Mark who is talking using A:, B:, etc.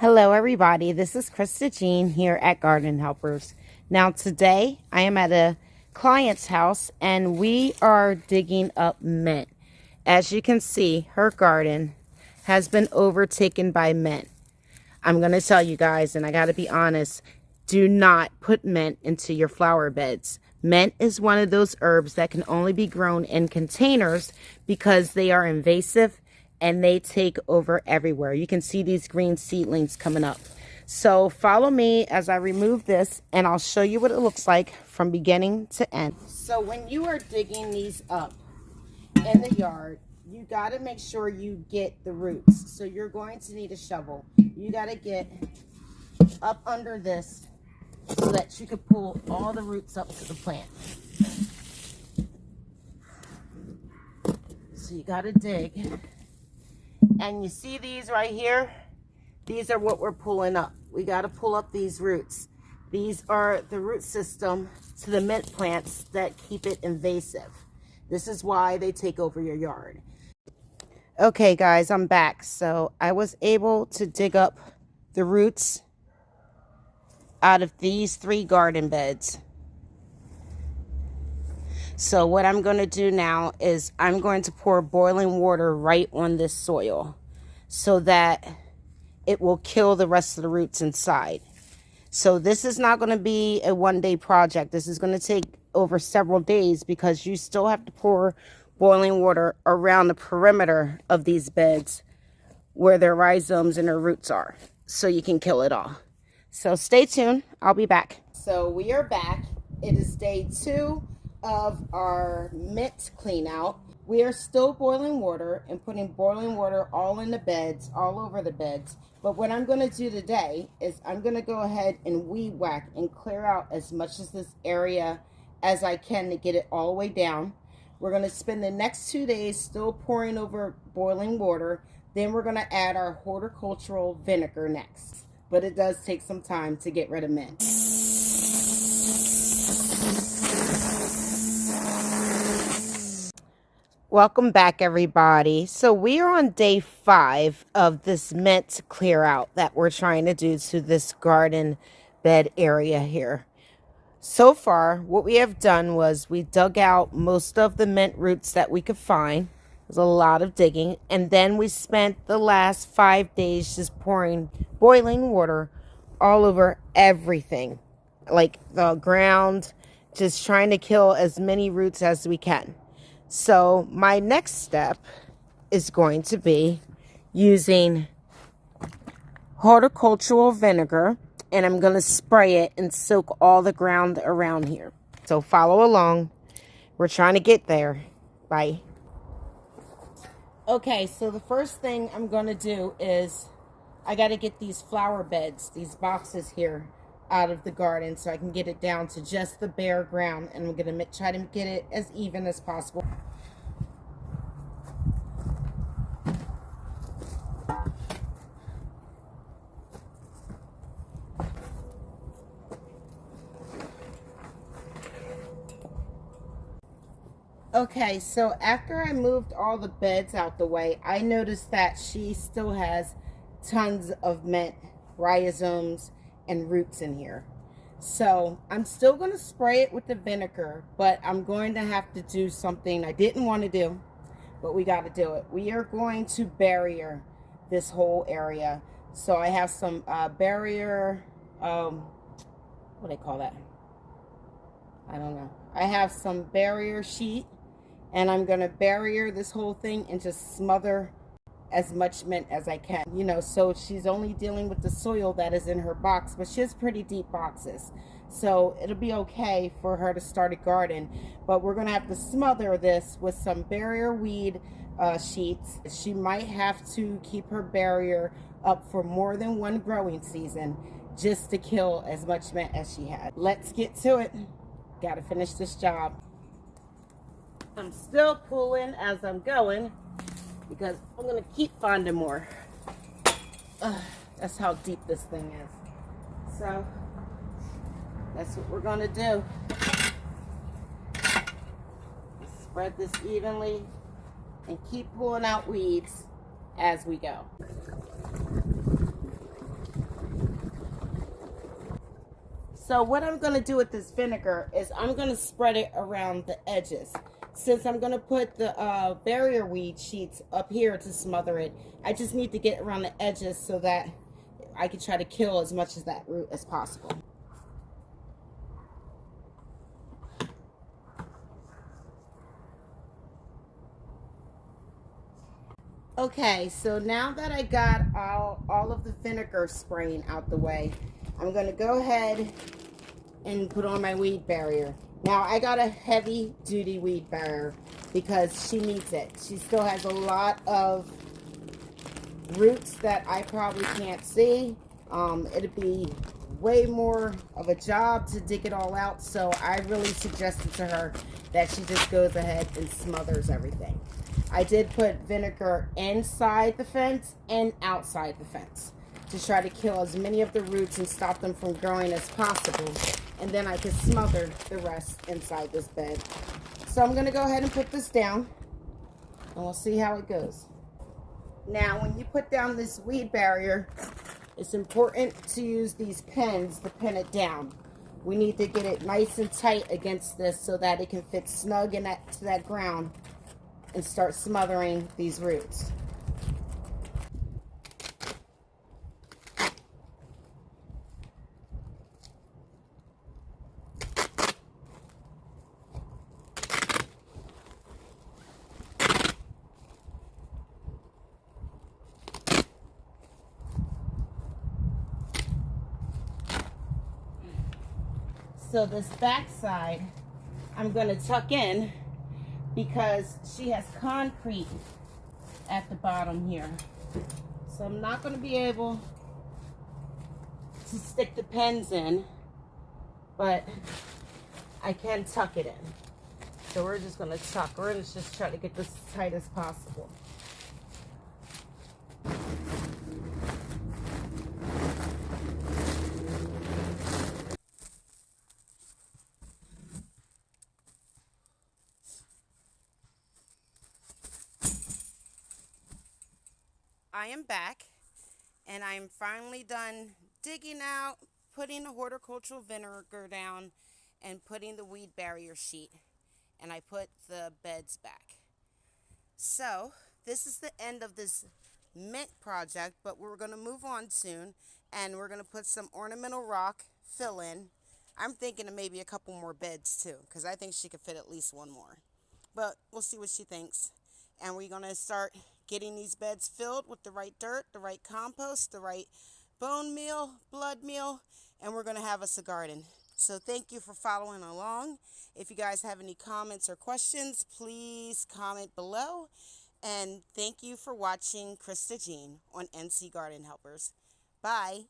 A: Hello everybody, this is Krista Jean here at Garden Helpers. Now today I am at a client's house and we are digging up mint. As you can see, her garden has been overtaken by mint. I'm going to tell you guys, and I got to be honest, do not put mint into your flower beds. Mint is one of those herbs that can only be grown in containers because they are invasive and they take over everywhere. You can see these green seedlings coming up. So follow me as I remove this and I'll show you what it looks like from beginning to end. So when you are digging these up in the yard, you got to make sure you get the roots. So you're going to need a shovel. You got to get up under this so that you can pull all the roots up to the plant. So you got to dig. And you see these right here? These are what we're pulling up. We got to pull up these roots. These are the root system to the mint plants that keep it invasive. This is why they take over your yard. Okay guys, I'm back. So I was able to dig up the roots out of these 3 garden beds. So what I'm going to do now is I'm going to pour boiling water right on this soil so that it will kill the rest of the roots inside. So this is not going to be a one-day project. This is going to take over several days because you still have to pour boiling water around the perimeter of these beds where their rhizomes and their roots are so you can kill it all. So stay tuned. I'll be back. So we are back. It is day 2 of our mint clean out. We are still boiling water and putting boiling water all in the beds, all over the beds. But what I'm going to do today is I'm going to go ahead and weed whack and clear out as much of this area as I can to get it all the way down. We're going to spend the next 2 days still pouring over boiling water. Then we're going to add our horticultural vinegar next. But it does take some time to get rid of mint. Welcome back everybody. So we are on day 5 of this mint clear out that we're trying to do to this garden bed area here. So far what we have done was we dug out most of the mint roots that we could find. There's a lot of digging, and then we spent the last 5 days just pouring boiling water all over everything, like the ground, just trying to kill as many roots as we can. So my next step is going to be using horticultural vinegar, and I'm going to spray it and soak all the ground around here. So follow along. We're trying to get there. Bye. Okay, so the first thing I'm going to do is I got to get these flower beds, these boxes here, out of the garden so I can get it down to just the bare ground, and I'm going to try to get it as even as possible. Okay, so after I moved all the beds out the way, I noticed that she still has tons of mint rhizomes and roots in here. So I'm still going to spray it with the vinegar, but I'm going to have to do something I didn't want to do, but we got to do it. We are going to barrier this whole area. So I have some barrier, what do they call that? I don't know. I have some barrier sheet, and I'm going to barrier this whole thing and just smother as much mint as I can. You know, so she's only dealing with the soil that is in her box, but she has pretty deep boxes. So it'll be okay for her to start a garden. But we're going to have to smother this with some barrier weed sheets. She might have to keep her barrier up for more than 1 growing season just to kill as much mint as she had. Let's get to it. Got to finish this job. I'm still pulling as I'm going because I'm going to keep finding more. That's how deep this thing is. So that's what we're going to do. Spread this evenly and keep pulling out weeds as we go. So what I'm going to do with this vinegar is I'm going to spread it around the edges. Since I'm going to put the barrier weed sheets up here to smother it, I just need to get around the edges so that I can try to kill as much of that root as possible. Okay, so now that I got all of the vinegar spraying out the way, I'm going to go ahead and put on my weed barrier. Now I got a heavy duty weed barrier because she needs it. She still has a lot of roots that I probably can't see. It'd be way more of a job to dig it all out, so I really suggested to her that she just goes ahead and smothers everything. I did put vinegar inside the fence and outside the fence to try to kill as many of the roots and stop them from growing as possible, and then I could smother the rest inside this bed. So I'm going to go ahead and put this down and we'll see how it goes. Now when you put down this weed barrier, it's important to use these pins to pin it down. We need to get it nice and tight against this so that it can fit snug in to that ground and start smothering these roots. So this back side I'm going to tuck in because she has concrete at the bottom here. So I'm not going to be able to stick the pins in, but I can tuck it in. So we're just going to tuck. We're going to just try to get this as tight as possible. I am back, and I'm finally done digging out, putting the horticultural vinegar down, and putting the weed barrier sheet, and I put the beds back. So this is the end of this mint project, but we're going to move on soon, and we're going to put some ornamental rock fill in. I'm thinking of maybe a couple more beds too, because I think she could fit at least one more, but we'll see what she thinks. And we're going to start getting these beds filled with the right dirt, the right compost, the right bone meal, blood meal, and we're going to have us a garden. So thank you for following along. If you guys have any comments or questions, please comment below. And thank you for watching Krista Jean on NC Garden Helpers. Bye.